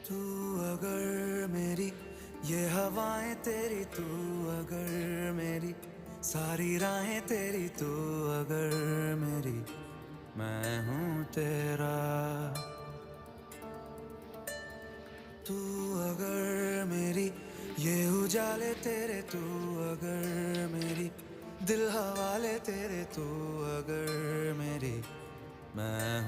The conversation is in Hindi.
तू अगर मेरी ये हवाएं तेरी, तू अगर मेरी सारी राहें तेरी, तू अगर मेरी मैं हूँ तेरा। तू अगर मेरी ये उजाले तेरे, तू अगर मेरी दिल हवाले तेरे, तू अगर मेरी मैं हूँ